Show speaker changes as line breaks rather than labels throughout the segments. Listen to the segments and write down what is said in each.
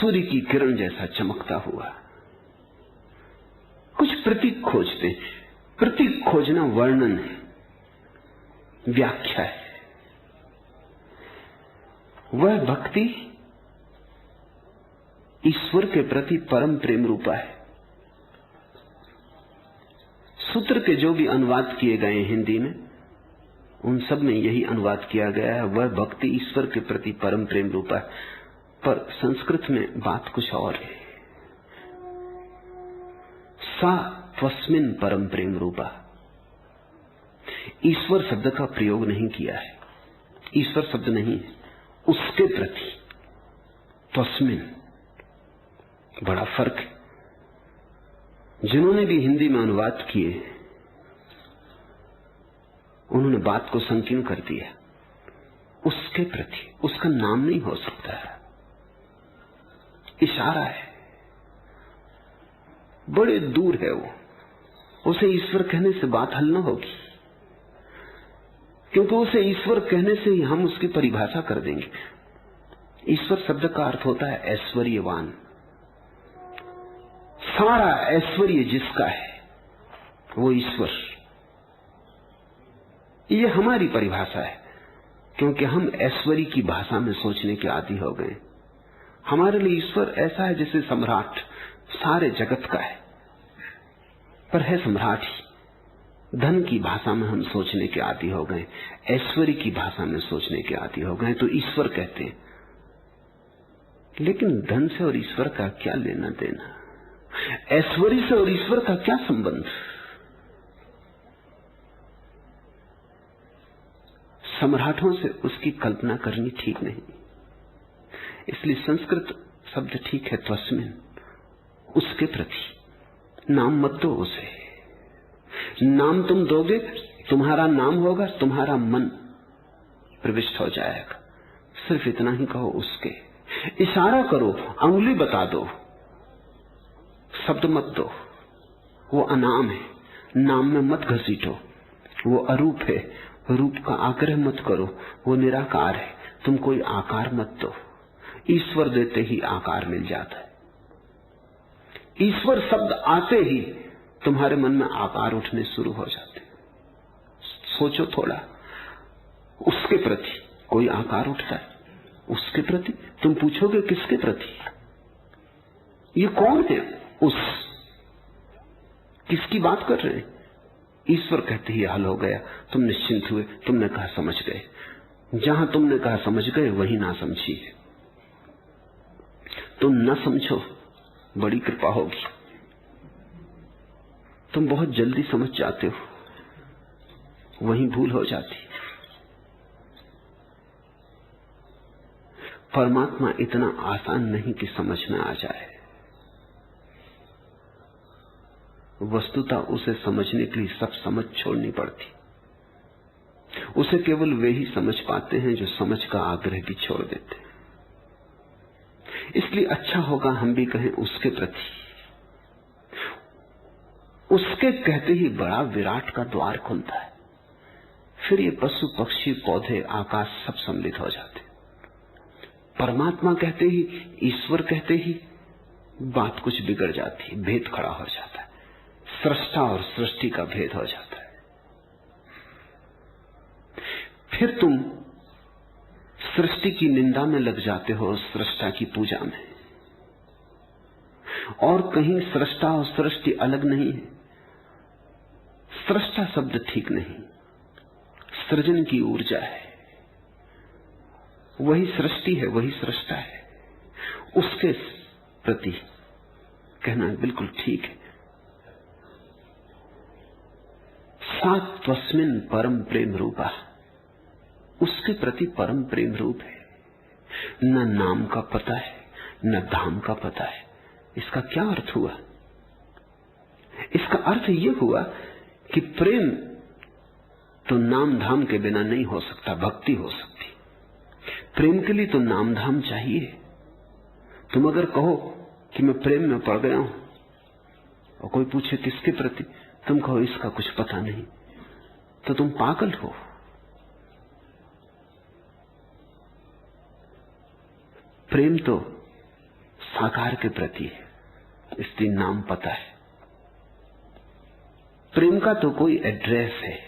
सूर्य की किरण जैसा चमकता हुआ। कुछ प्रतीक खोजते। प्रतीक खोजना वर्णन है, व्याख्या है। वह भक्ति ईश्वर के प्रति परम प्रेम रूपा है। सूत्र के जो भी अनुवाद किए गए हिंदी में, उन सब में यही अनुवाद किया गया है, वह भक्ति ईश्वर के प्रति परम प्रेम रूपा है। पर संस्कृत में बात कुछ और है। सा त्वस्मिन् परम प्रेम रूपा। ईश्वर शब्द का प्रयोग नहीं किया है, ईश्वर शब्द नहीं है, उसके प्रति त्वस्मिन्, बड़ा फर्क है। जिन्होंने भी हिंदी में अनुवाद किए उन्होंने बात को संकीर्ण कर दिया। उसके प्रति, उसका नाम नहीं हो सकता है, इशारा है, बड़े दूर है वो। उसे ईश्वर कहने से बात हल न होगी, क्योंकि उसे ईश्वर कहने से ही हम उसकी परिभाषा कर देंगे। ईश्वर शब्द का अर्थ होता है ऐश्वर्यवान। सारा ऐश्वर्य जिसका है वो ईश्वर। ये हमारी परिभाषा है, क्योंकि हम ऐश्वर्य की भाषा में सोचने के आदी हो गए। हमारे लिए ईश्वर ऐसा है जैसे सम्राट सारे जगत का है, पर है सम्राट ही। धन की भाषा में हम सोचने के आदी हो गए, ऐश्वर्य की भाषा में सोचने के आदी हो गए, तो ईश्वर कहते हैं। लेकिन धन से और ईश्वर का क्या लेना देना? ऐश्वर्य से और ईश्वर का क्या संबंध? सम्राटों से उसकी कल्पना करनी ठीक नहीं। इसलिए संस्कृत शब्द ठीक है त्वस्मिन्, उसके प्रति। नाम मत दो उसे। नाम तुम दोगे, तुम्हारा नाम होगा, तुम्हारा मन प्रविष्ट हो जाएगा। सिर्फ इतना ही कहो उसके। इशारा करो, अंगुली बता दो, शब्द मत दो। वो अनाम है, नाम में मत घसीटो। वो अरूप है, रूप का आग्रह मत करो। वो निराकार है, तुम कोई आकार मत दो। ईश्वर देते ही आकार मिल जाता है। ईश्वर शब्द आते ही तुम्हारे मन में आकार उठने शुरू हो जाते। सोचो थोड़ा, उसके प्रति कोई आकार उठता है, उसके प्रति। तुम पूछोगे किसके प्रति? ये कौन है उस? किसकी बात कर रहे हैं? ईश्वर कहते ही हल हो गया। तुम निश्चिंत हुए, तुमने कहा समझ गए। जहां तुमने कहा समझ गए वहीं ना समझी। तुम न समझो, बड़ी कृपा होगी। तुम बहुत जल्दी समझ जाते हो, वहीं भूल हो जाती। परमात्मा इतना आसान नहीं कि समझ में आ जाए। वस्तुतः उसे समझने के लिए सब समझ छोड़नी पड़ती। उसे केवल वे ही समझ पाते हैं जो समझ का आग्रह भी छोड़ देते हैं। इसलिए अच्छा होगा हम भी कहें उसके प्रति। उसके कहते ही बड़ा विराट का द्वार खुलता है। फिर ये पशु पक्षी पौधे आकाश सब सम्मिलित हो जाते। परमात्मा कहते ही, ईश्वर कहते ही बात कुछ बिगड़ जाती, भेद खड़ा हो जाता है। सृष्टा और सृष्टि का भेद हो जाता है। फिर तुम सृष्टि की निंदा में लग जाते हो, सृष्टा की पूजा में। और कहीं सृष्टा और सृष्टि अलग नहीं है। सृष्टा शब्द ठीक नहीं, सृजन की ऊर्जा है। वही सृष्टि है, वही सृष्टा है। उसके प्रति कहना बिल्कुल ठीक है। सा त्वस्मिन् परम प्रेम रूपा, उसके प्रति परम प्रेम रूप है। न नाम का पता है, न धाम का पता है। इसका क्या अर्थ हुआ? इसका अर्थ यह हुआ कि प्रेम तो नाम धाम के बिना नहीं हो सकता, भक्ति हो सकती। प्रेम के लिए तो नाम धाम चाहिए। तुम अगर कहो कि मैं प्रेम में पड़ गया हूं और कोई पूछे किसके प्रति, तुम कहो इसका कुछ पता नहीं, तो तुम पागल हो। प्रेम तो आकार के प्रति है, इसलिए नाम पता है। प्रेम का तो कोई एड्रेस है,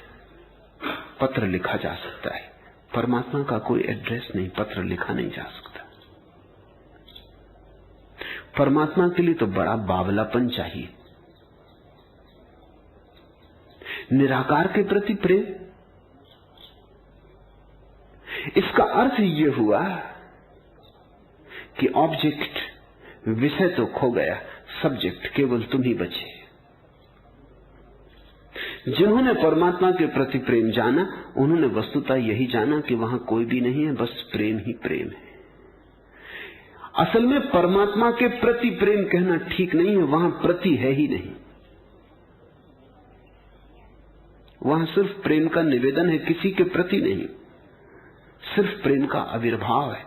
पत्र लिखा जा सकता है। परमात्मा का कोई एड्रेस नहीं, पत्र लिखा नहीं जा सकता। परमात्मा के लिए तो बड़ा बावलापन चाहिए। निराकार के प्रति प्रेम, इसका अर्थ ये हुआ कि ऑब्जेक्ट, विषय तो खो गया, सब्जेक्ट केवल तुम ही बचे। जिन्होंने परमात्मा के प्रति प्रेम जाना, उन्होंने वस्तुतः यही जाना कि वहां कोई भी नहीं है, बस प्रेम ही प्रेम है। असल में परमात्मा के प्रति प्रेम कहना ठीक नहीं है, वहां प्रति है ही नहीं। वहां सिर्फ प्रेम का निवेदन है, किसी के प्रति नहीं, सिर्फ प्रेम का आविर्भाव है।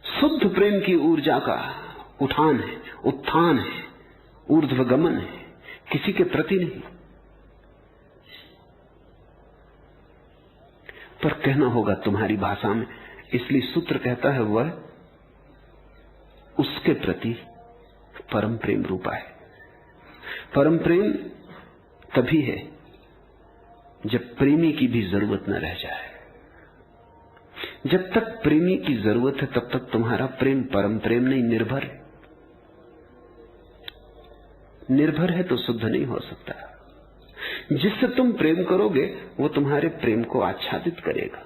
शुद्ध प्रेम की ऊर्जा का उठान है, उत्थान है, ऊर्ध्वगमन है, किसी के प्रति नहीं। पर कहना होगा तुम्हारी भाषा में, इसलिए सूत्र कहता है वह उसके प्रति परम प्रेम रूपा है। परम प्रेम तभी है जब प्रेमी की भी जरूरत न रह जाए। जब तक प्रेमी की जरूरत है तब तक तुम्हारा प्रेम परम प्रेम नहीं, निर्भर है। निर्भर है तो शुद्ध नहीं हो सकता। जिससे तुम प्रेम करोगे वो तुम्हारे प्रेम को आच्छादित करेगा,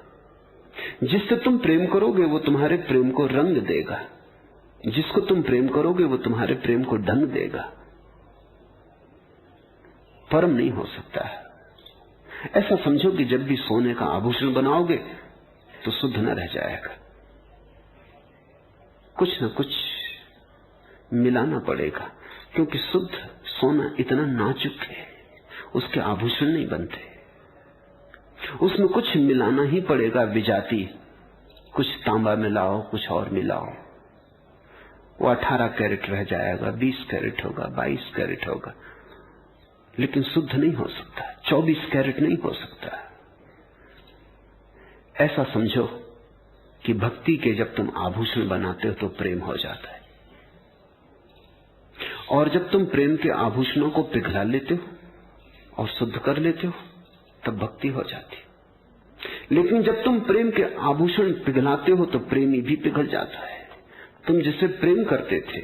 जिससे तुम प्रेम करोगे वो तुम्हारे प्रेम को रंग देगा, जिसको तुम प्रेम करोगे वो तुम्हारे प्रेम को ढंग देगा। परम नहीं हो सकता है। ऐसा समझो कि जब भी सोने का आभूषण बनाओगे तो शुद्ध न रह जाएगा, कुछ न कुछ मिलाना पड़ेगा, क्योंकि शुद्ध सोना इतना नाजुक है, उसके आभूषण नहीं बनते, उसमें कुछ मिलाना ही पड़ेगा। विजाती, कुछ तांबा मिलाओ, कुछ और मिलाओ, वो 18 कैरेट रह जाएगा, 20 कैरेट होगा, 22 कैरेट होगा, लेकिन शुद्ध नहीं हो सकता, 24 कैरेट नहीं हो सकता। ऐसा समझो कि भक्ति के जब तुम आभूषण बनाते हो तो प्रेम हो जाता है, और जब तुम प्रेम के आभूषणों को पिघला लेते हो और शुद्ध कर लेते हो तब भक्ति हो जाती है। लेकिन जब तुम प्रेम के आभूषण पिघलाते हो तो प्रेमी भी पिघल जाता है। तुम जिसे प्रेम करते थे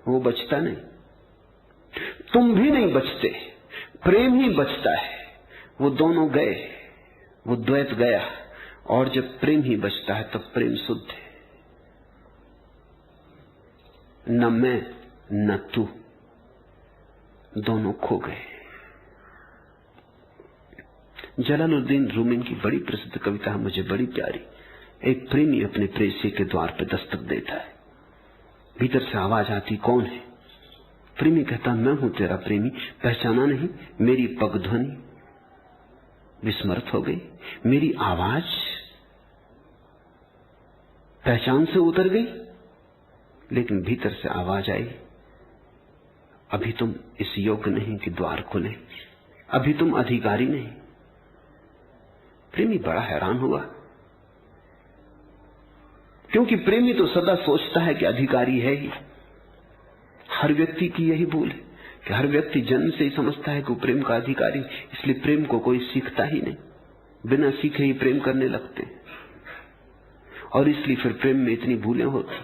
वो बचता नहीं, तुम भी नहीं बचते, प्रेम ही बचता है। वो दोनों गए, वो द्वैत गया, और जब प्रेम ही बचता है तब प्रेम शुद्ध है। न मैं न तू, दोनों खो गए। जलालुद्दीन रूमी की बड़ी प्रसिद्ध कविता है, मुझे बड़ी प्यारी। एक प्रेमी अपने प्रेयसी के द्वार पर दस्तक देता है, भीतर से आवाज आती, कौन है? प्रेमी कहता, मैं हूं तेरा प्रेमी, पहचाना नहीं? मेरी पगध्वनि विस्मृत हो गई, मेरी आवाज पहचान से उतर गई। लेकिन भीतर से आवाज आई, अभी तुम इस योग्य नहीं कि द्वार खुले, अभी तुम अधिकारी नहीं। प्रेमी बड़ा हैरान हुआ, क्योंकि प्रेमी तो सदा सोचता है कि अधिकारी है ही। हर व्यक्ति की यही भूल है कि हर व्यक्ति जन्म से ही समझता है कि वो प्रेम का अधिकारी, इसलिए प्रेम को कोई सीखता ही नहीं, बिना सीखे ही प्रेम करने लगते हैं। और इसलिए फिर प्रेम में इतनी भूलें होती,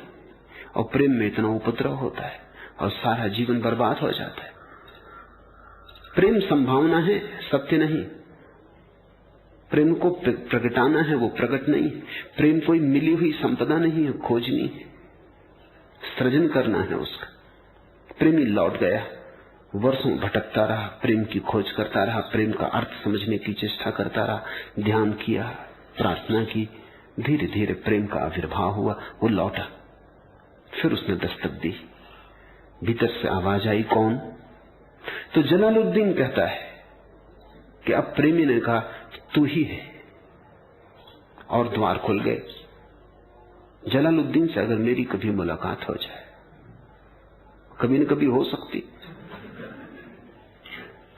और प्रेम में इतना उपद्रव होता है, और सारा जीवन बर्बाद हो जाता है। प्रेम संभावना है, सत्य नहीं। प्रेम को प्रगटाना है, वो प्रकट नहीं है। प्रेम कोई मिली हुई संपदा नहीं है, खोजनी है, सृजन करना है उसका। प्रेमी लौट गया, वर्षों भटकता रहा, प्रेम की खोज करता रहा, प्रेम का अर्थ समझने की चेष्टा करता रहा, ध्यान किया, प्रार्थना की। धीरे धीरे प्रेम का आविर्भाव हुआ, वो लौटा, फिर उसने दस्तक दी, भीतर से आवाज आई, कौन? तो जलालुद्दीन कहता है कि अब प्रेमी ने कहा, तू ही है, और द्वार खुल गए। जलालुद्दीन से अगर मेरी कभी मुलाकात हो जाए, कभी न कभी हो सकती,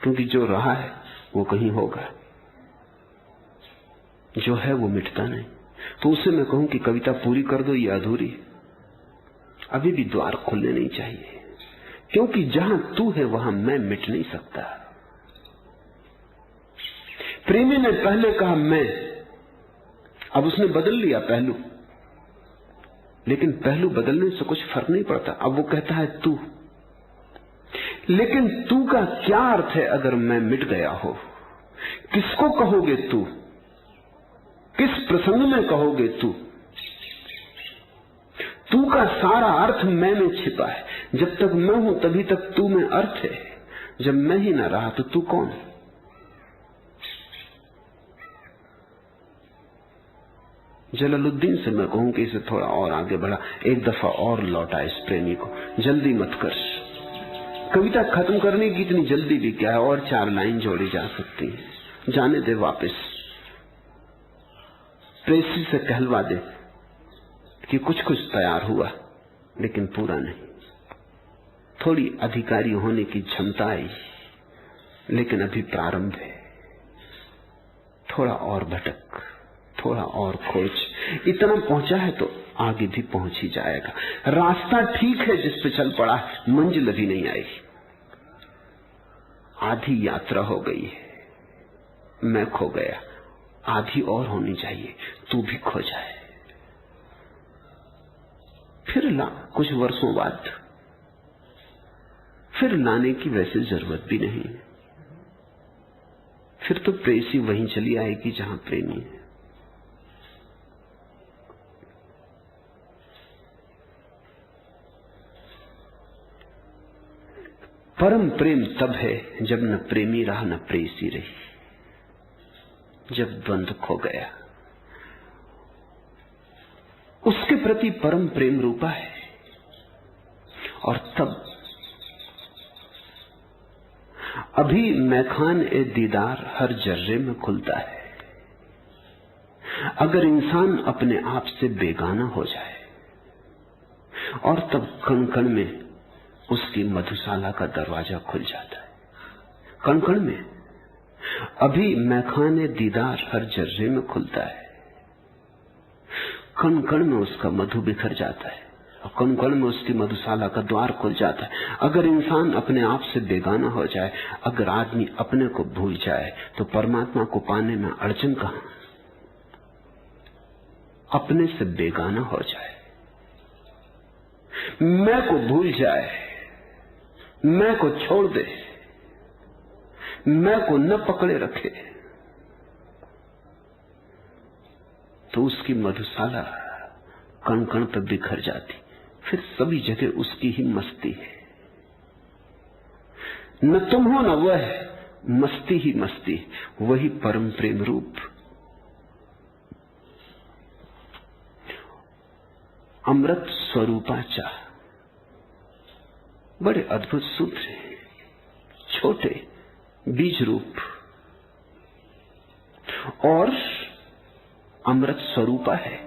क्योंकि जो रहा है वो कहीं होगा, जो है वो मिटता नहीं। तो उससे मैं कहूं कि कविता पूरी कर दो, ये अधूरी, अभी भी द्वार खुलने नहीं चाहिए, क्योंकि जहां तू है वहां मैं मिट नहीं सकता। प्रेमी ने पहले कहा मैं, अब उसने बदल लिया पहलू, लेकिन पहलू बदलने से कुछ फर्क नहीं पड़ता। अब वो कहता है तू, लेकिन तू का क्या अर्थ है अगर मैं मिट गया हो? किसको कहोगे तू? किस प्रसंग में कहोगे तू? तू का सारा अर्थ मैं में छिपा है। जब तक मैं हूं तभी तक तू में अर्थ है, जब मैं ही ना रहा तो तू कौन? जलालुद्दीन से मैं कहूं कि इसे थोड़ा और आगे बढ़ा, एक दफा और लौटा इस प्रेमी को, जल्दी मत कर। कविता खत्म करने की इतनी जल्दी भी क्या है, और 4 लाइन जोड़ी जा सकती है, जाने दे वापस। प्रेसी से कहलवा दे कि कुछ कुछ तैयार हुआ लेकिन पूरा नहीं। थोड़ी अधिकारी होने की क्षमता आई, लेकिन अभी प्रारंभ है। थोड़ा और भटक, थोड़ा और खोज, इतना पहुंचा है तो आगे भी पहुंच ही जाएगा। रास्ता ठीक है जिस पे चल पड़ा, मंजिल अभी नहीं आई। आधी यात्रा हो गई है, मैं खो गया, आधी और होनी चाहिए, तू भी खो जाए। फिर ला कुछ वर्षों बाद, फिर लाने की वैसे जरूरत भी नहीं। फिर तो प्रेसी वहीं चली आएगी जहां प्रेमी है। परम प्रेम तब है जब न प्रेमी रहा न प्रेसी रही, जब द्वंद्व खो गया। उसके प्रति परम प्रेम रूपा है, और तब अभी मैखान ए दीदार हर जर्रे में खुलता है। अगर इंसान अपने आप से बेगाना हो जाए, और तब कण कण में उसकी मधुशाला का दरवाजा खुल जाता है। कण कण में अभी मैखान ए दीदार हर जर्रे में खुलता है। कण कण में उसका मधु बिखर जाता है, और कण कण में उसकी मधुशाला का द्वार खुल जाता है। अगर इंसान अपने आप से बेगाना हो जाए, अगर आदमी अपने को भूल जाए, तो परमात्मा को पाने में अड़चन कहां? अपने से बेगाना हो जाए, मैं को भूल जाए, मैं को छोड़ दे, मैं को न पकड़े रखे, तो उसकी मधुशाला कण कण पर बिखर जाती। फिर सभी जगह उसकी ही मस्ती है। न तुम हो न वह, मस्ती ही मस्ती, वही परम प्रेम रूप। अमृत स्वरूपाचा, बड़े अद्भुत सूत्र हैं, छोटे बीज रूप, और अमृत स्वरूपा है।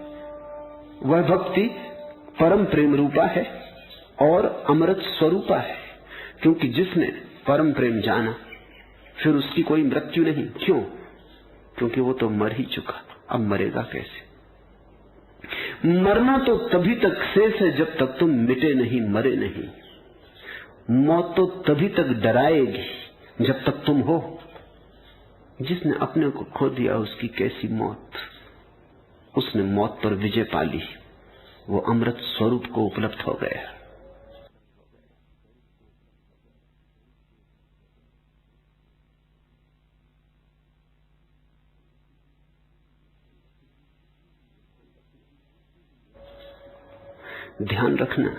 वह भक्ति परम प्रेम रूपा है और अमृत स्वरूपा है, क्योंकि जिसने परम प्रेम जाना फिर उसकी कोई मृत्यु नहीं। क्यों? क्योंकि वो तो मर ही चुका, अब मरेगा कैसे? मरना तो तभी तक शेष है जब तक तुम मिटे नहीं, मरे नहीं। मौत तो तभी तक डराएगी जब तक तुम हो। जिसने अपने को खो दिया उसकी कैसी मौत, उसने मौत पर विजय पा ली, वो अमृत स्वरूप को उपलब्ध हो गया। ध्यान रखना,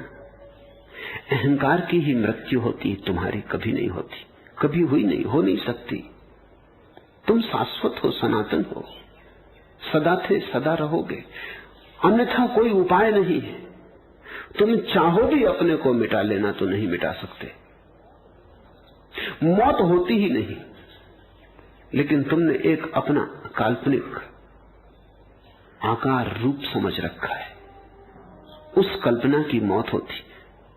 अहंकार की ही मृत्यु होती, तुम्हारी कभी नहीं होती, कभी हुई नहीं, हो नहीं सकती। तुम शाश्वत हो, सनातन हो, सदा थे सदा रहोगे, अन्यथा कोई उपाय नहीं है। तुम चाहो भी अपने को मिटा लेना तो नहीं मिटा सकते। मौत होती ही नहीं, लेकिन तुमने एक अपना काल्पनिक आकार रूप समझ रखा है, उस कल्पना की मौत होती।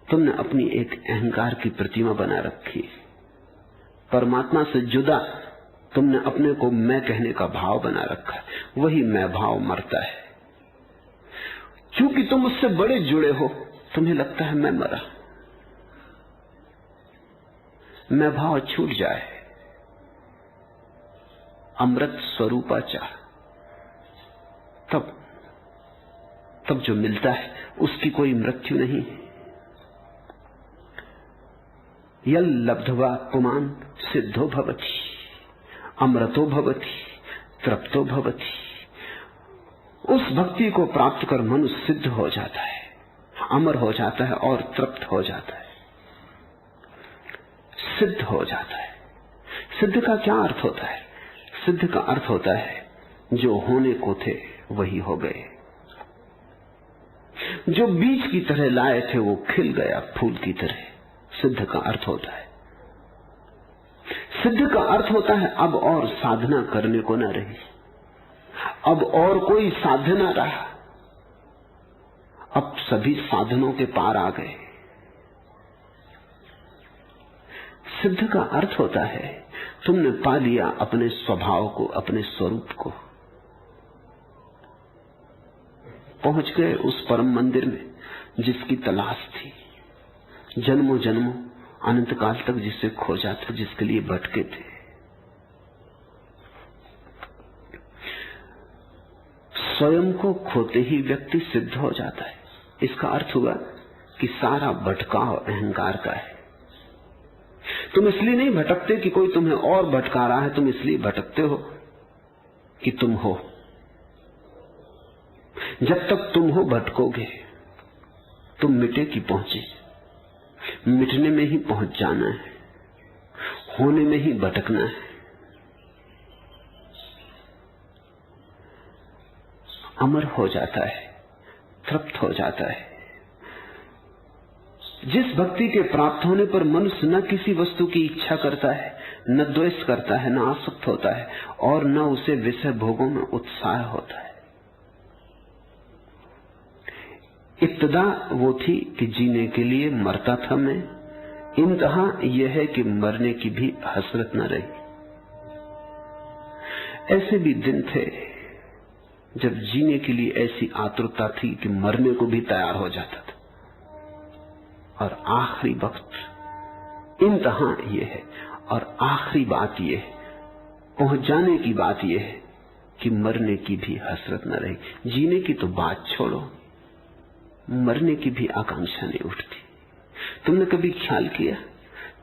तुमने अपनी एक अहंकार की प्रतिमा बना रखी, परमात्मा से जुदा तुमने अपने को मैं कहने का भाव बना रखा है। वही मैं भाव मरता है, क्योंकि तुम उससे बड़े जुड़े हो, तुम्हें लगता है मैं मरा, मैं भाव छूट जाए, अमृत स्वरूपा चाह, तब जो मिलता है उसकी कोई मृत्यु नहीं है। यल लब्ध्वा पुमान सिद्धो भवति, अमृतो भवति, तृप्तो भवति। उस भक्ति को प्राप्त कर मनुष्य सिद्ध हो जाता है, अमर हो जाता है और तृप्त हो जाता है, सिद्ध हो जाता है। सिद्ध का क्या अर्थ होता है? सिद्ध का अर्थ होता है जो होने को थे वही हो गए, जो बीज की तरह लाए थे वो खिल गया फूल की तरह। सिद्ध का अर्थ होता है, सिद्ध का अर्थ होता है अब और साधना करने को न रही, अब और कोई साध्य न रहा, अब सभी साधनों के पार आ गए। सिद्ध का अर्थ होता है तुमने पा लिया अपने स्वभाव को, अपने स्वरूप को, पहुंच गए उस परम मंदिर में जिसकी तलाश थी, जन्मों जन्मों अनंत काल तक जिसे खोजा था, जिसके लिए भटके थे। स्वयं को खोते ही व्यक्ति सिद्ध हो जाता है। इसका अर्थ हुआ कि सारा भटकाव अहंकार का है। तुम इसलिए नहीं भटकते कि कोई तुम्हें और भटका रहा है, तुम इसलिए भटकते हो कि तुम हो। जब तक तुम हो भटकोगे, तुम मिटे की पहुंचे, मिटने में ही पहुंच जाना है, होने में ही भटकना है। अमर हो जाता है, तृप्त हो जाता है। जिस भक्ति के प्राप्त होने पर मनुष्य न किसी वस्तु की इच्छा करता है, न द्वेष करता है, न आसक्त होता है, और न उसे विषय भोगों में उत्साह होता है। इब्तदा वो थी कि जीने के लिए मरता था मैं, इंतहा यह है कि मरने की भी हसरत न रही। ऐसे भी दिन थे जब जीने के लिए ऐसी आतुरता थी कि मरने को भी तैयार हो जाता था। और आखिरी वक्त इंतहा यह है, और आखिरी बात यह है, पहुंच जाने की बात यह है कि मरने की भी हसरत न रही। जीने की तो बात छोड़ो, मरने की भी आकांक्षा नहीं उठती। तुमने कभी ख्याल किया,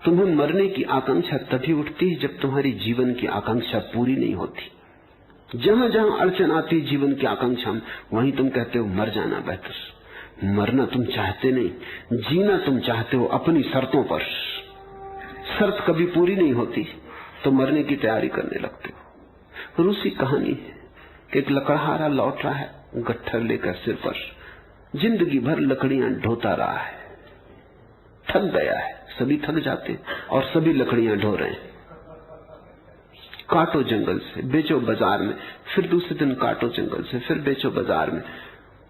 तुम्हें मरने की आकांक्षा तभी उठती है जब तुम्हारी जीवन की आकांक्षा पूरी नहीं होती। जहां जहां अड़चन आती जीवन की आकांक्षा में, वहीं तुम कहते हो मर जाना बेहतर। मरना तुम चाहते नहीं, जीना तुम चाहते हो अपनी शर्तों पर। शर्त कभी पूरी नहीं होती तो मरने की तैयारी करने लगते हो। रूसी कहानी है कि एक लकड़हारा लौट रहा है गट्ठर लेकर सिर पर, जिंदगी भर लकड़ियां ढोता रहा है, थक गया है। सभी थक जाते और सभी लकड़ियां ढो रहे हैं। काटो जंगल से, बेचो बाजार में, फिर दूसरे दिन काटो जंगल से, फिर बेचो बाजार में।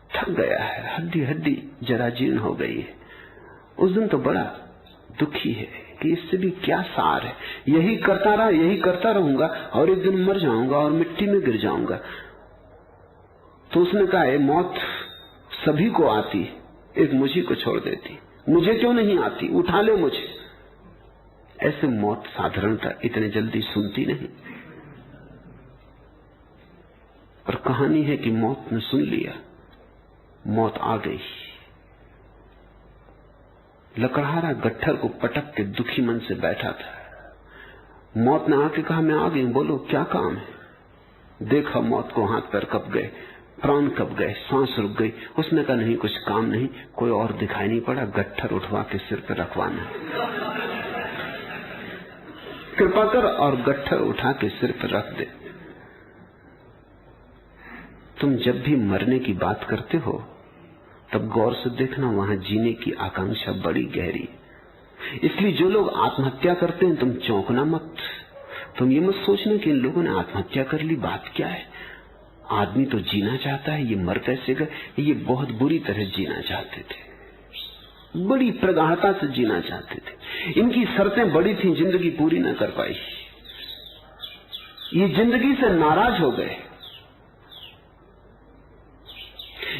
थक गया है, हड्डी हड्डी जरा जीर्ण हो गई है। उस दिन तो बड़ा दुखी है कि इससे भी क्या सार है, यही करता रहा, यही करता रहूंगा और एक दिन मर जाऊंगा और मिट्टी में गिर जाऊंगा। तो उसने कहा मौत सभी को आती, एक मुझे को छोड़ देती, मुझे क्यों नहीं आती, उठा ले मुझे। ऐसे मौत साधारणता इतने जल्दी सुनती नहीं, पर कहानी है कि मौत ने सुन लिया, मौत आ गई। लकड़हारा गट्ठर को पटक के दुखी मन से बैठा था। मौत ने आके कहा मैं आ गई, बोलो क्या काम है। देखा मौत को, हाथ पैर कब गए, प्राण कब गए, सांस रुक गई। उसने कहा नहीं कुछ काम नहीं, कोई और दिखाई नहीं पड़ा, गट्ठर उठवा के सिर पर रखवाना, कृपा कर और गट्ठर उठा के सिर पर रख दे। तुम जब भी मरने की बात करते हो तब गौर से देखना, वहां जीने की आकांक्षा बड़ी गहरी। इसलिए जो लोग आत्महत्या करते हैं तुम चौंकना मत। तुम ये मत सोचना कि इन लोगों ने आत्महत्या कर ली, बात क्या है। आदमी तो जीना चाहता है, ये मर कैसे गए। ये बहुत बुरी तरह जीना चाहते थे, बड़ी प्रगाढ़ता से जीना चाहते थे। इनकी शर्तें बड़ी थी, जिंदगी पूरी ना कर पाई। ये जिंदगी से नाराज हो गए।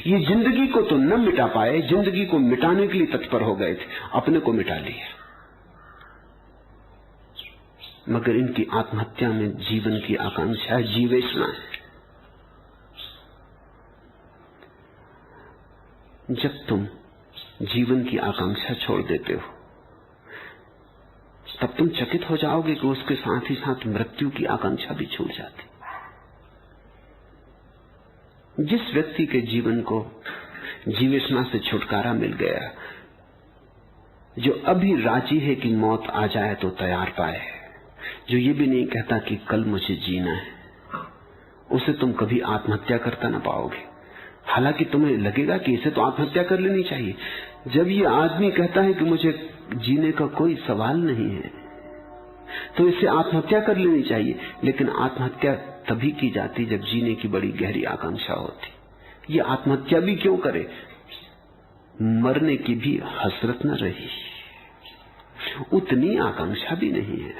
ये जिंदगी को तो न मिटा पाए, जिंदगी को मिटाने के लिए तत्पर हो गए थे, अपने को मिटा लिया। मगर इनकी आत्महत्या में जीवन की आकांक्षा है, जीवेशना है। जब तुम जीवन की आकांक्षा छोड़ देते हो तब तुम चकित हो जाओगे कि उसके साथ ही साथ मृत्यु की आकांक्षा भी छूट जाती। जिस व्यक्ति के जीवन को जीवेशना से छुटकारा मिल गया, जो अभी राजी है कि मौत आ जाए तो तैयार पाए, जो ये भी नहीं कहता कि कल मुझे जीना है, उसे तुम कभी आत्महत्या करता ना पाओगे। हालांकि तुम्हें लगेगा कि इसे तो आत्महत्या कर लेनी चाहिए। जब ये आदमी कहता है कि मुझे जीने का कोई सवाल नहीं है, तो इसे आत्महत्या कर लेनी चाहिए। लेकिन आत्महत्या तभी की जाती जब जीने की बड़ी गहरी आकांक्षा होती। ये आत्महत्या भी क्यों करे, मरने की भी हसरत न रही, उतनी आकांक्षा भी नहीं है,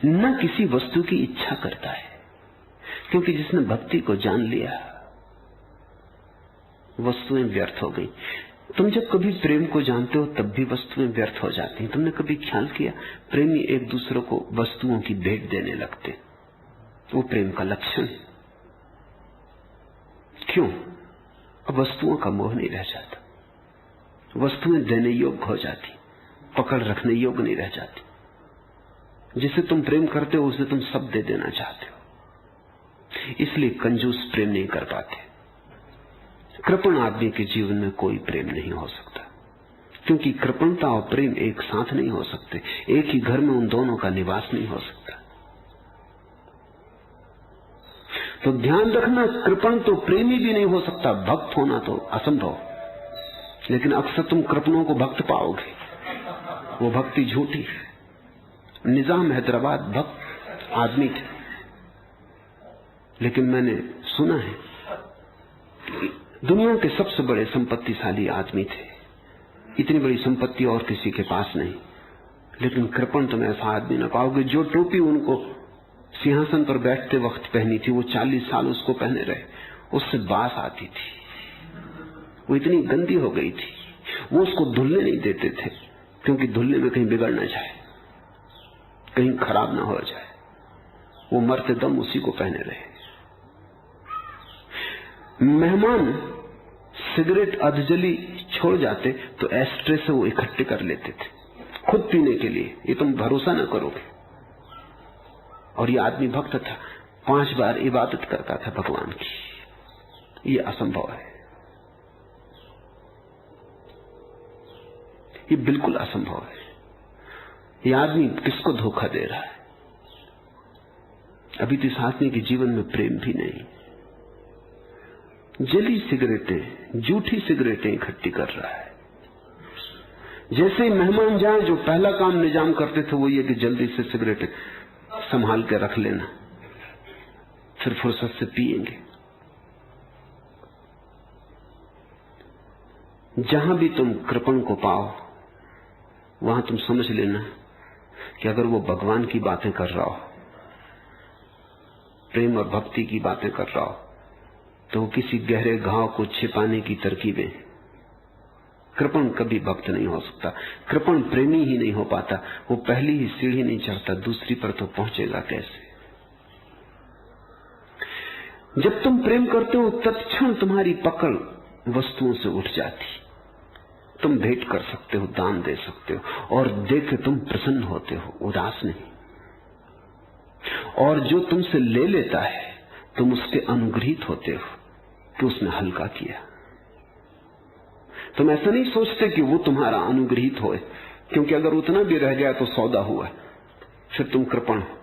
न किसी वस्तु की इच्छा करता है। क्योंकि जिसने भक्ति को जान लिया, वस्तुएं व्यर्थ हो गई। तुम जब कभी प्रेम को जानते हो तब भी वस्तुएं व्यर्थ हो जाती हैं। तुमने कभी ख्याल किया, प्रेमी एक दूसरे को वस्तुओं की भेंट देने लगते, वो प्रेम का लक्षण है। क्यों? अब वस्तुओं का मोह नहीं रह जाता, वस्तुएं देने योग्य हो जाती, पकड़ रखने योग्य नहीं रह जाती। जिसे तुम प्रेम करते हो उसे तुम सब दे देना चाहते हो, इसलिए कंजूस प्रेम नहीं कर पाते। कृपण आदमी के जीवन में कोई प्रेम नहीं हो सकता, क्योंकि कृपणता और प्रेम एक साथ नहीं हो सकते। एक ही घर में उन दोनों का निवास नहीं हो सकता। तो ध्यान रखना, कृपण तो प्रेमी भी नहीं हो सकता, भक्त होना तो असंभव। लेकिन अक्सर तुम कृपणों को भक्त पाओगे, वो भक्ति झूठी। निजाम हैदराबाद भक्त आदमी थे, लेकिन मैंने सुना है कि दुनिया के सबसे बड़े संपत्तिशाली आदमी थे। इतनी बड़ी संपत्ति और किसी के पास नहीं, लेकिन कृपण तुम ऐसा आदमी न पाओगे। जो टोपी उनको सिंहासन पर बैठते वक्त पहनी थी, वो 40 साल उसको पहने रहे, उससे बास आती थी, वो इतनी गंदी हो गई थी। वो उसको धुलने नहीं देते थे, क्योंकि धुलने में कहीं बिगड़ ना जाए, कहीं खराब ना हो जाए। वो मरते दम उसी को पहने रहे। मेहमान सिगरेट अधजली छोड़ जाते तो एस्ट्रे से वो इकट्ठे कर लेते थे खुद पीने के लिए। ये तुम भरोसा न करोगे। और ये आदमी भक्त था, 5 बार इबादत करता था भगवान की। ये असंभव है, ये बिल्कुल असंभव है। ये आदमी किसको धोखा दे रहा है? अभी तो इस आदमी के जीवन में प्रेम भी नहीं, जली सिगरेटें, झूठी सिगरेटें इकट्ठी कर रहा है। जैसे ही मेहमान जाए, जो पहला काम निजाम करते थे वो ये कि जल्दी से सिगरेटें संभाल के रख लेना, फिर फुर्सत से पिएंगे। जहां भी तुम कृपण को पाओ, वहां तुम समझ लेना कि अगर वो भगवान की बातें कर रहा हो, प्रेम और भक्ति की बातें कर रहा हो, तो किसी गहरे घाव को छिपाने की तरकीबें। कृपण कभी भक्त नहीं हो सकता, कृपण प्रेमी ही नहीं हो पाता। वो पहली ही सीढ़ी नहीं चढ़ता, दूसरी पर तो पहुंचेगा कैसे? जब तुम प्रेम करते हो तत्क्षण तुम्हारी पकड़ वस्तुओं से उठ जाती। तुम भेंट कर सकते हो, दान दे सकते हो, और देख के तुम प्रसन्न होते हो, उदास नहीं। और जो तुमसे ले लेता है तुम उसके अनुग्रहित होते हो कि उसने हल्का किया। तुम ऐसा नहीं सोचते कि वो तुम्हारा अनुग्रहित होए, क्योंकि अगर उतना भी रह गया तो सौदा हुआ, फिर तुम कृपण हो।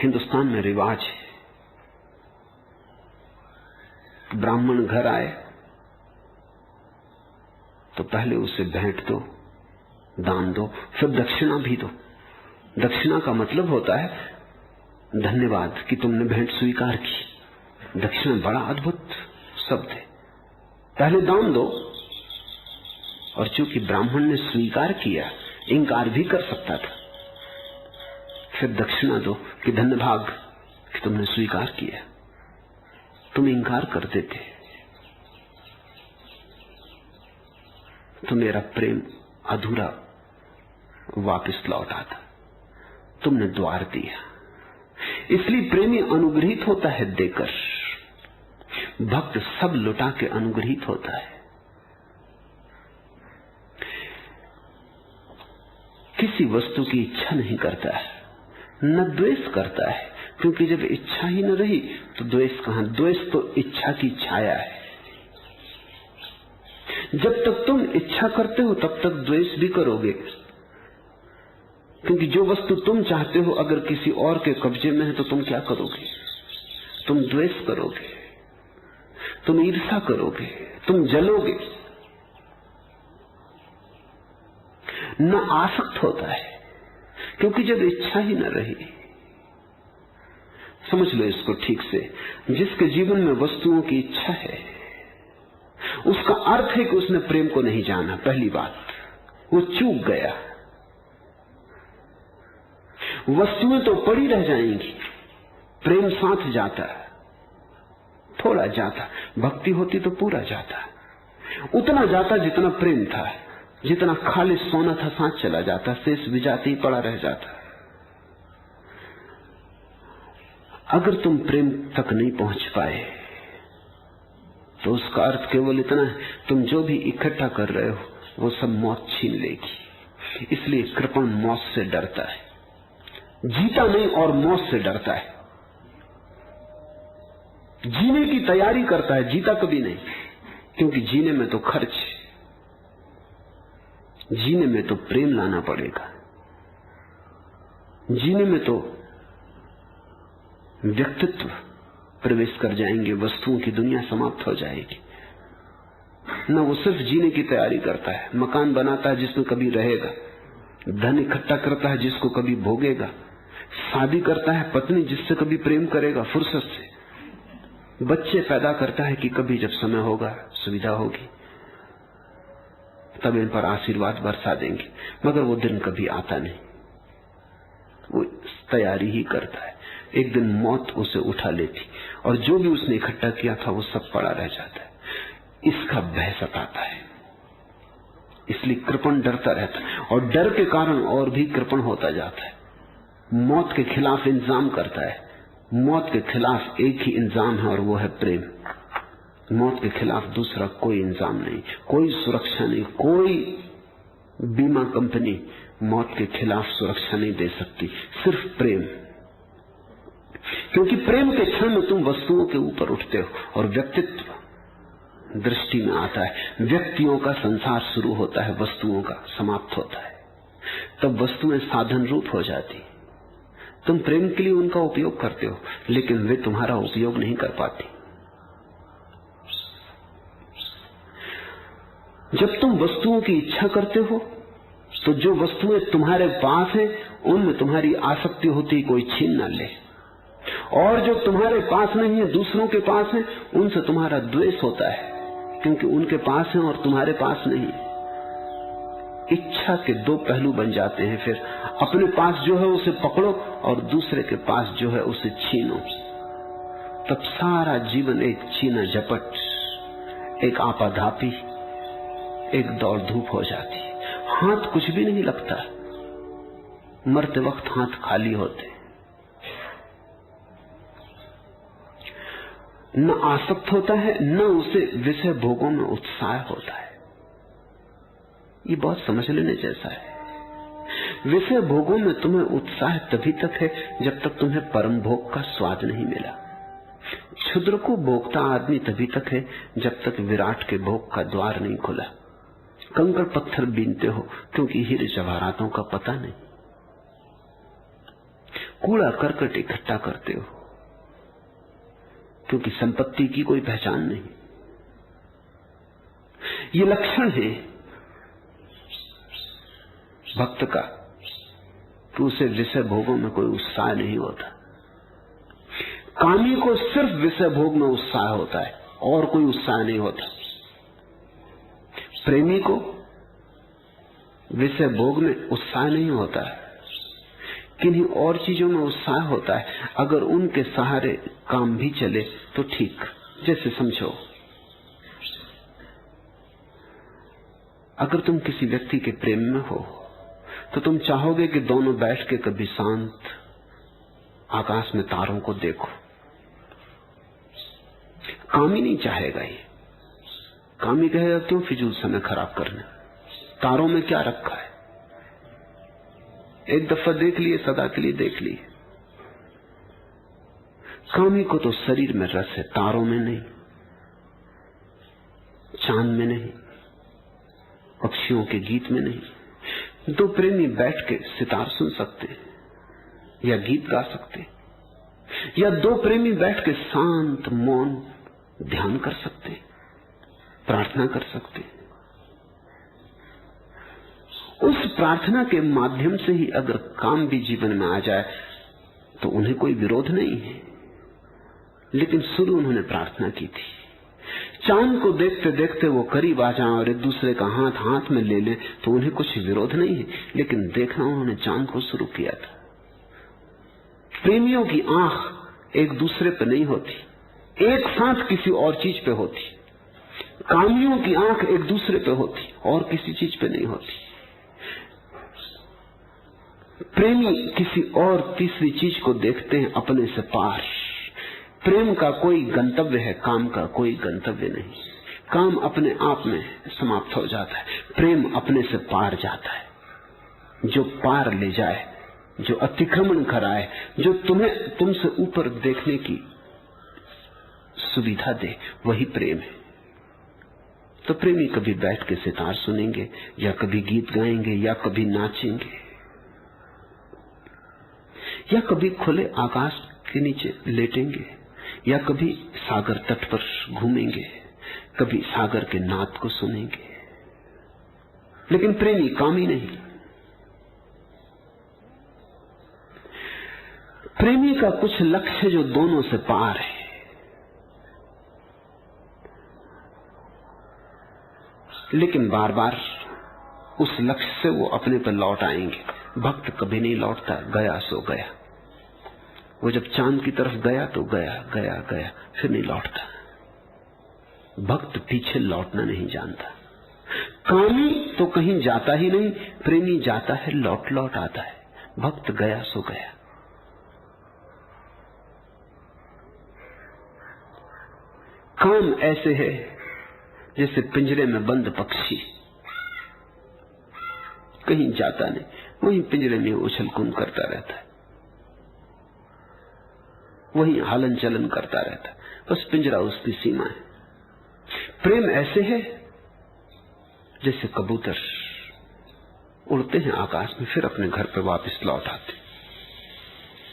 हिंदुस्तान में रिवाज है, ब्राह्मण घर आए तो पहले उसे भेंट दो, दान दो, फिर दक्षिणा भी दो। दक्षिणा का मतलब होता है धन्यवाद कि तुमने भेंट स्वीकार की। दक्षिणा बड़ा अद्भुत शब्द है। पहले दान दो, और चूंकि ब्राह्मण ने स्वीकार किया, इनकार भी कर सकता था, फिर दक्षिणा दो कि धन्यभाग कि तुमने स्वीकार किया, तुम इंकार कर देते तो मेरा प्रेम अधूरा वापस लौट आता। तुमने द्वार दिया, इसलिए प्रेमी अनुग्रहित होता है देकर, भक्त सब लुटा के अनुग्रहित होता है। किसी वस्तु की इच्छा नहीं करता है, न द्वेष करता है, क्योंकि जब इच्छा ही न रही तो द्वेष कहां। द्वेष तो इच्छा की छाया है। जब तक तुम इच्छा करते हो तब तक द्वेष भी करोगे, क्योंकि जो वस्तु तुम चाहते हो अगर किसी और के कब्जे में है तो तुम क्या करोगे? तुम द्वेष करोगे, तुम ईर्ष्या करोगे, तुम जलोगे। न आसक्त होता है, क्योंकि जब इच्छा ही न रही। समझ लो इसको ठीक से, जिसके जीवन में वस्तुओं की इच्छा है उसका अर्थ है कि उसने प्रेम को नहीं जाना। पहली बात, वो चूक गया। वस्तुएं तो पड़ी रह जाएंगी, प्रेम साथ जाता है, थोड़ा जाता। भक्ति होती तो पूरा जाता, उतना जाता जितना प्रेम था, जितना खाली सोना था साथ चला जाता, शेष विजाती ही पड़ा रह जाता। अगर तुम प्रेम तक नहीं पहुंच पाए तो उसका अर्थ केवल इतना है, तुम जो भी इकट्ठा कर रहे हो वो सब मौत छीन लेगी। इसलिए कृपण मौत से डरता है, जीता नहीं और मौत से डरता है। जीने की तैयारी करता है, जीता कभी नहीं, क्योंकि जीने में तो खर्च, जीने में तो प्रेम लाना पड़ेगा, जीने में तो व्यक्तित्व प्रवेश कर जाएंगे, वस्तुओं की दुनिया समाप्त हो जाएगी। न वो सिर्फ जीने की तैयारी करता है, मकान बनाता है जिसमें कभी रहेगा, धन इकट्ठा करता है जिसको कभी भोगेगा, शादी करता है पत्नी जिससे कभी प्रेम करेगा फुर्सत से, बच्चे पैदा करता है कि कभी जब समय होगा, सुविधा होगी, तब इन पर आशीर्वाद बरसा देंगे। मगर वो दिन कभी आता नहीं, वो तैयारी ही करता है। एक दिन मौत उसे उठा लेती और जो भी उसने इकट्ठा किया था वो सब पड़ा रह जाता है। इसका भय सताता है, इसलिए कृपण डरता रहता है, और डर के कारण और भी कृपण होता जाता है। मौत के खिलाफ इंतजाम करता है। मौत के खिलाफ एक ही इंतजाम है और वो है प्रेम। मौत के खिलाफ दूसरा कोई इंतजाम नहीं, कोई सुरक्षा नहीं, कोई बीमा कंपनी मौत के खिलाफ सुरक्षा नहीं दे सकती, सिर्फ प्रेम। क्योंकि प्रेम के क्षण में तुम वस्तुओं के ऊपर उठते हो और व्यक्तित्व दृष्टि में आता है। व्यक्तियों का संसार शुरू होता है, वस्तुओं का समाप्त होता है। तब वस्तुएं साधन रूप हो जाती। तुम प्रेम के लिए उनका उपयोग करते हो, लेकिन वे तुम्हारा उपयोग नहीं कर पाती। जब तुम वस्तुओं की इच्छा करते हो तो जो वस्तुएं तुम्हारे पास हैं उनमें तुम्हारी आसक्ति होती, कोई छीन न ले, और जो तुम्हारे पास नहीं है, दूसरों के पास है, उनसे तुम्हारा द्वेष होता है, क्योंकि उनके पास है और तुम्हारे पास नहीं। इच्छा के दो पहलू बन जाते हैं। फिर अपने पास जो है उसे पकड़ो और दूसरे के पास जो है उसे छीनो। तब सारा जीवन एक छीना झपट, एक आपाधापी, एक दौड़ धूप हो जाती। हाथ कुछ भी नहीं लगता, मरते वक्त हाथ खाली होते। न आसक्त होता है, न उसे विषय भोगों में उत्साह होता है। ये बहुत समझ लेने जैसा है। विषय भोगों में तुम्हें उत्साह तभी तक है जब तक तुम्हें परम भोग का स्वाद नहीं मिला। क्षुद्र को भोगता आदमी तभी तक है जब तक विराट के भोग का द्वार नहीं खुला। कंकड़ पत्थर बीनते हो क्योंकि हीरे जवाहरातों का पता नहीं। कूड़ा करकट इकट्ठा करते हो क्योंकि संपत्ति की कोई पहचान नहीं। ये लक्षण है भक्त का कि उसे विषय भोगों में कोई उत्साह नहीं होता। कामी को सिर्फ विषय भोग में उत्साह होता है और कोई उत्साह नहीं होता। प्रेमी को विषय भोग में उत्साह नहीं होता है, किन्हीं और चीजों में उत्साह होता है। अगर उनके सहारे काम भी चले तो ठीक। जैसे समझो, अगर तुम किसी व्यक्ति के प्रेम में हो तो तुम चाहोगे कि दोनों बैठ के कभी शांत आकाश में तारों को देखो। कामी नहीं चाहेगा ये। कामी कहेगा क्यों फिजूल समय खराब करना, तारों में क्या रखा है, एक दफा देख लिए सदा के लिए देख लिए। कामी को तो शरीर में रस है, तारों में नहीं, चांद में नहीं, पक्षियों के गीत में नहीं। दो प्रेमी बैठ के सितार सुन सकते हैं या गीत गा सकते हैं, या दो प्रेमी बैठ के शांत मौन ध्यान कर सकते हैं, प्रार्थना कर सकते हैं। उस प्रार्थना के माध्यम से ही अगर काम भी जीवन में आ जाए तो उन्हें कोई विरोध नहीं है। लेकिन शुरू उन्होंने प्रार्थना की थी। चांद को देखते देखते वो करीब आ जाएं और एक दूसरे का हाथ हाथ में ले लें तो उन्हें कुछ विरोध नहीं है, लेकिन देखना उन्होंने चांद को शुरू किया था। प्रेमियों की आंख एक दूसरे पर नहीं होती, एक साथ किसी और चीज पे होती। कामियों की आंख एक दूसरे पे होती और किसी चीज पे नहीं होती। प्रेमी किसी और तीसरी चीज को देखते हैं अपने से पार। प्रेम का कोई गंतव्य है, काम का कोई गंतव्य नहीं। काम अपने आप में समाप्त हो जाता है, प्रेम अपने से पार जाता है। जो पार ले जाए, जो अतिक्रमण कराए, जो तुम्हें तुमसे ऊपर देखने की सुविधा दे, वही प्रेम है। तो प्रेमी कभी बैठ के सितार सुनेंगे, या कभी गीत गाएंगे, या कभी नाचेंगे, या कभी खुले आकाश के नीचे लेटेंगे, या कभी सागर तट पर घूमेंगे, कभी सागर के नाद को सुनेंगे। लेकिन प्रेमी कामी नहीं। प्रेमी का कुछ लक्ष्य जो दोनों से पार है। लेकिन बार बार उस लक्ष्य से वो अपने पर लौट आएंगे। भक्त कभी नहीं लौटता, गया सो गया। वो जब चांद की तरफ गया तो गया गया गया, फिर नहीं लौटता। भक्त पीछे लौटना नहीं जानता। कामी तो कहीं जाता ही नहीं, प्रेमी जाता है, लौट लौट आता है। भक्त गया सो गया। काम ऐसे है जैसे पिंजरे में बंद पक्षी, कहीं जाता नहीं, वहीं पिंजरे में उछल कूद करता रहता है, वहीं हलन चलन करता रहता है। बस पिंजरा उसकी सीमा है। प्रेम ऐसे है जैसे कबूतर उड़ते हैं आकाश में, फिर अपने घर पर वापस लौट आते।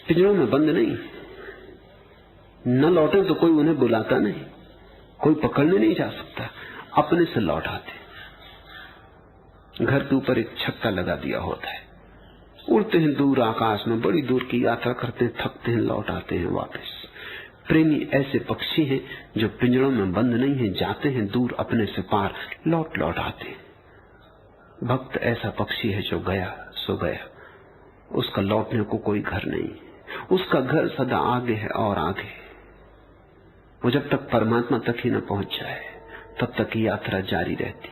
पिंजरों में बंद नहीं, न लौटे तो कोई उन्हें बुलाता नहीं, कोई पकड़ने नहीं जा सकता, अपने से लौट आते। घर के ऊपर एक छक्का लगा दिया होता है, उड़ते हैं दूर आकाश में, बड़ी दूर की यात्रा करते हैं, थकते हैं, लौट आते हैं वापस। प्रेमी ऐसे पक्षी हैं जो पिंजरों में बंद नहीं है, जाते हैं दूर अपने से पार, लौट लौट आते हैं। भक्त ऐसा पक्षी है जो गया सो गया, उसका लौटने को कोई घर नहीं, उसका घर सदा आगे है और आगे। वो जब तक परमात्मा तक ही न पहुंच जाए तब तक यात्रा जारी रहती।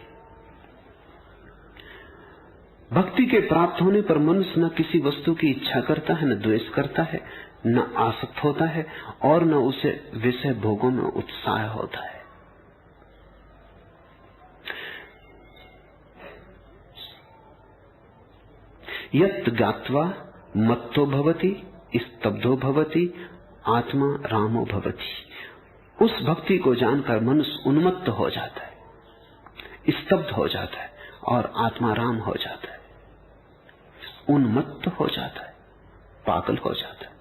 भक्ति के प्राप्त होने पर मनुष्य न किसी वस्तु की इच्छा करता है, न द्वेष करता है, न आसक्त होता है, और न उसे विषय भोगों में उत्साह होता है। यत् ज्ञात्वा मत्तो भवति स्तब्धो भवति आत्मा रामो भवति। उस भक्ति को जानकर मनुष्य उन्मत्त हो जाता है, स्तब्ध हो जाता है, और आत्मा राम हो जाता है। उन्मत्त हो जाता है, पागल हो जाता है।